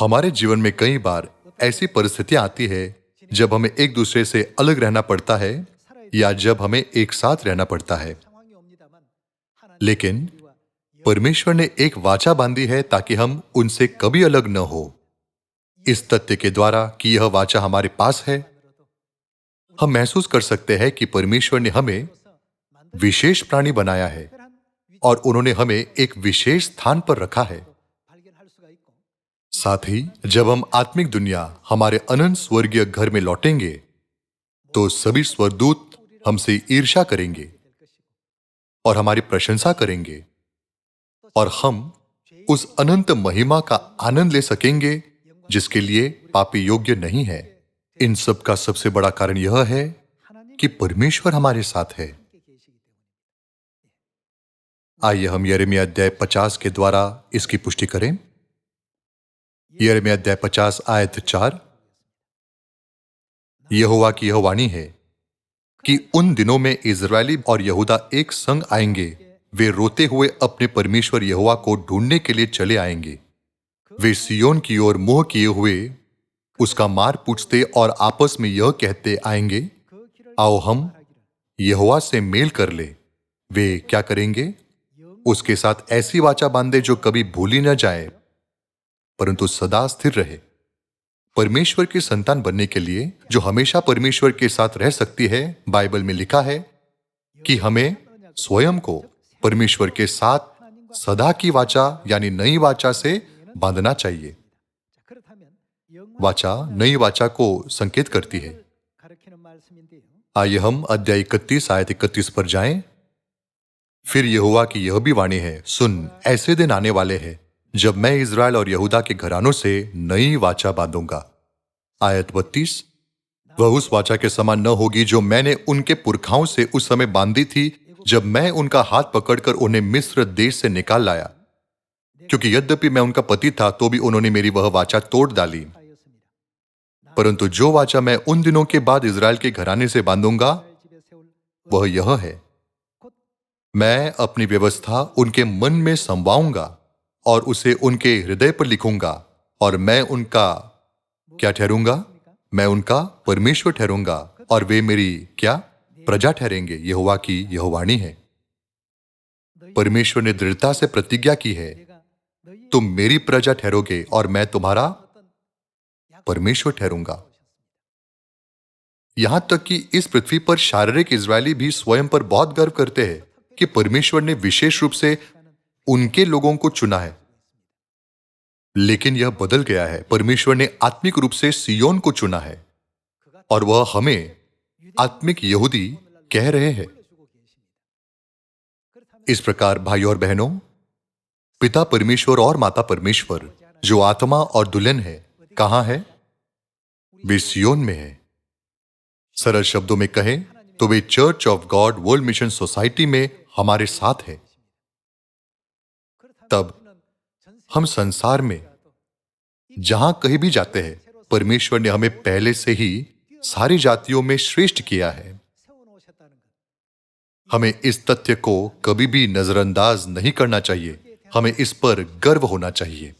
हमारे जीवन में कई बार ऐसी परिस्थितियां आती है जब हमें एक दूसरे से अलग रहना पड़ता है या जब हमें एक साथ रहना पड़ता है। लेकिन परमेश्वर ने एक वाचा बांधी है ताकि हम उनसे कभी अलग न हो। इस तथ्य के द्वारा कि यह वाचा हमारे पास है, हम महसूस कर सकते हैं कि परमेश्वर ने हमें विशेष प्राणी बनाया है और उन्होंने हमें एक विशेष स्थान पर रखा है। साथ ही जब हम आत्मिक दुनिया हमारे अनंत स्वर्गीय घर में लौटेंगे तो सभी स्वर्गदूत हमसे ईर्ष्या करेंगे और हमारी प्रशंसा करेंगे और हम उस अनंत महिमा का आनंद ले सकेंगे जिसके लिए पापी योग्य नहीं है। इन सब का सबसे बड़ा कारण यह है कि परमेश्वर हमारे साथ है। आइए हम यिर्मयाह अध्याय 50 के द्वारा इसकी पुष्टि करें। यिर्मयाह अध्याय 50 आयत 4। यहोवा की यह वाणी है कि उन दिनों में इजरायली और यहूदा एक संग आएंगे। वे रोते हुए अपने परमेश्वर यहोवा को ढूंढने के लिए चले आएंगे। वे सियोन की ओर मुंह किए हुए उसका मार्ग पूछते और आपस में यह कहते आएंगे, आओ हम यहोवा से मेल कर ले। वे क्या करेंगे? उसके साथ ऐसी वाचा बांधे जो कभी भूली न जाए परंतु सदा स्थिर रहे। परमेश्वर की संतान बनने के लिए जो हमेशा परमेश्वर के साथ रह सकती है, बाइबल में लिखा है कि हमें स्वयं को परमेश्वर के साथ सदा की वाचा यानी नई वाचा से बांधना चाहिए। वाचा नई वाचा को संकेत करती है। आइए हम अध्याय 31 आयत 31 पर जाएं। फिर यहोवा की यह भी वाणी है, सुन, ऐसे दिन आने वाले हैं जब मैं इजराइल और यहूदा के घरानों से नई वाचा बांधूंगा। आयत 32। वह उस वाचा के समान न होगी जो मैंने उनके पुरखाओं से उस समय बांधी थी जब मैं उनका हाथ पकड़कर उन्हें मिस्र देश से निकाल लाया, क्योंकि यद्यपि मैं उनका पति था तो भी उन्होंने मेरी वह वाचा तोड़ डाली। परंतु जो वाचा मैं उन दिनों के बाद इजराइल के घराने से बांधूंगा वह यह है, मैं अपनी व्यवस्था उनके मन में समवाऊंगा और उसे उनके हृदय पर लिखूंगा और मैं उनका क्या ठहरूंगा? मैं उनका परमेश्वर ठहरूंगा और वे मेरी क्या प्रजा ठहरेंगे। यहोवा की यह वाणी है। परमेश्वर ने दृढ़ता से प्रतिज्ञा की है, तुम मेरी प्रजा ठहरोगे और मैं तुम्हारा परमेश्वर ठहरूंगा। यहां तक कि इस पृथ्वी पर शारीरिक इजरायली भी स्वयं पर बहुत गर्व करते हैं कि परमेश्वर ने विशेष रूप से उनके लोगों को चुना है। लेकिन यह बदल गया है। परमेश्वर ने आत्मिक रूप से सियोन को चुना है और वह हमें आत्मिक यहूदी कह रहे हैं। इस प्रकार भाइयों और बहनों, पिता परमेश्वर और माता परमेश्वर जो आत्मा और दुल्हन है, कहां है? वे सियोन में है। सरल शब्दों में कहें तो वे church of God world mission society में हमारे साथ है। तब हम संसार में जहां कहीं भी जाते हैं, परमेश्वर ने हमें पहले से ही सारी जातियों में श्रेष्ठ किया है। हमें इस तथ्य को कभी भी नजरअंदाज नहीं करना चाहिए। हमें इस पर गर्व होना चाहिए।